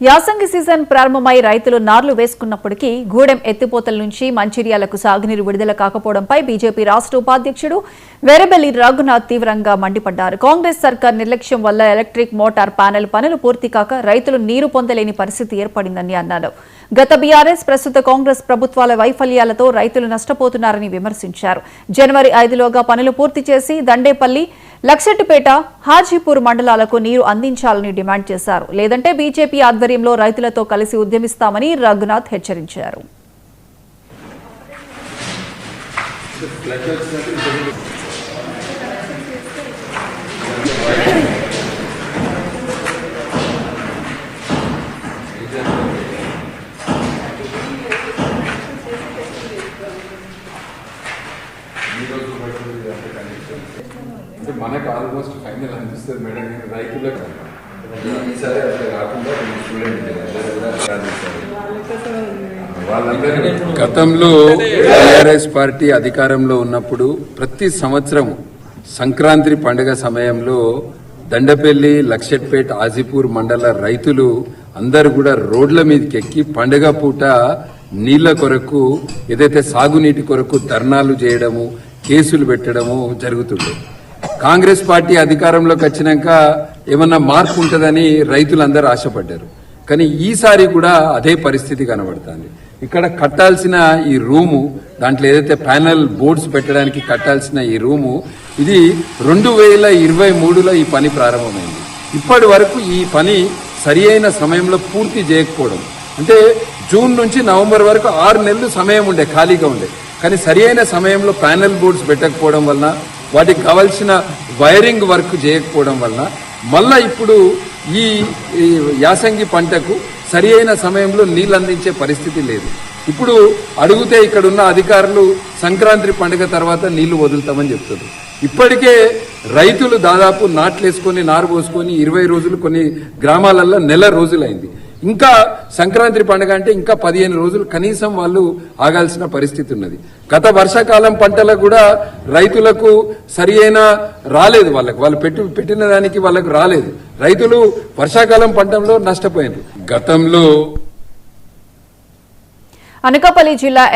యాసంగి సీజన్ ప్రారంభమై రైతులు నార్లు వేసుకున్నప్పటికీ గూడెం ఎత్తిపోతల నుంచి మంచిర్యాలకు సాగునీరు విడుదల కాకపోవడంపై బీజేపీ రాష్ట్ర ఉపాధ్యక్షుడు వెరబెల్లి రఘునాథ్ తీవ్రంగా మండిపడ్డారు. కాంగ్రెస్ సర్కార్ నిర్లక్ష్యం వల్ల ఎలక్ట్రిక్ మోటార్ ప్యానెల్ పనులు పూర్తి కాక రైతులు నీరు పొందలేని పరిస్థితి ఏర్పడిందని అన్నారు. గత బీఆర్ఎస్ ప్రస్తుత కాంగ్రెస్ ప్రభుత్వాల వైఫల్యాలతో రైతులు నష్టపోతున్నారని విమర్శించారు. జనవరి 5లోగా పనులు పూర్తి చేసి దండేపల్లి, లక్షెట్టుపేట, హాజీపూర్ మండలాలకు నీరు అందించాలని డిమాండ్ చేశారు. లేదంటే బీజేపీ ఆధ్వర్యంలో రైతులతో కలిసి ఉద్యమిస్తామని రఘునాథ్ హెచ్చరించారు. మనకు ఆల్మోస్ట్ ఫైనల్ అనిపిస్తుంది మేడం. రైతులకు ఈసారి అట్లా కాకుండా గతంలో టీఆర్ఎస్ పార్టీ అధికారంలో ఉన్నప్పుడు ప్రతి సంవత్సరం సంక్రాంతి పండుగ సమయంలో దండపల్లి, లక్షెట్పేట, హాజీపూర్ మండల రైతులు అందరూ కూడా రోడ్ల మీదకి ఎక్కి పండుగ పూట నీళ్ల కొరకు, ఏదైతే సాగునీటి కొరకు ధర్నాలు చేయడము, కేసులు పెట్టడము జరుగుతుంది. కాంగ్రెస్ పార్టీ అధికారంలోకి వచ్చినాక ఏమన్నా మార్పు ఉంటుందని రైతులందరూ ఆశపడ్డారు. కానీ ఈసారి కూడా అదే పరిస్థితి కనబడుతుంది. ఇక్కడ కట్టాల్సిన ఈ రూము, దాంట్లో ఏదైతే ప్యానెల్ బోర్డ్స్ పెట్టడానికి కట్టాల్సిన ఈ రూము, ఇది 2023లో ఈ పని ప్రారంభమైంది. ఇప్పటి వరకు ఈ పని సరి అయిన సమయంలో పూర్తి చేయకపోవడం, అంటే జూన్ నుంచి నవంబర్ వరకు 6 నెలలు సమయం ఉండే, ఖాళీగా ఉండే. కానీ సరి అయిన సమయంలో ప్యానెల్ బోర్డ్స్ పెట్టకపోవడం వలన, వాటికి కావాల్సిన వైరింగ్ వర్క్ చేయకపోవడం వలన మళ్ళా ఇప్పుడు ఈ యాసంగి పంటకు సరి అయిన సమయంలో నీళ్ళు అందించే పరిస్థితి లేదు. ఇప్పుడు అడిగితే ఇక్కడున్న అధికారులు సంక్రాంతి పండుగ తర్వాత నీళ్లు వదులుతామని చెప్తున్నారు. ఇప్పటికే రైతులు దాదాపు నాట్లేసుకొని, నారు పోసుకొని 20 రోజులు, కొన్ని గ్రామాలలో నెల రోజులైంది. ఇంకా సంక్రాంతి పండుగ అంటే ఇంకా 15 రోజులు కనీసం వాళ్ళు ఆగాల్సిన పరిస్థితి ఉన్నది. గత వర్షాకాలం పంటలకు కూడా రైతులకు సరి అయిన రాలేదు. వాళ్ళు పెట్టిన దానికి వాళ్ళకు రాలేదు. రైతులు వర్షాకాలం పంటలో నష్టపోయారు. గతంలో అనకాపల్లి జిల్లా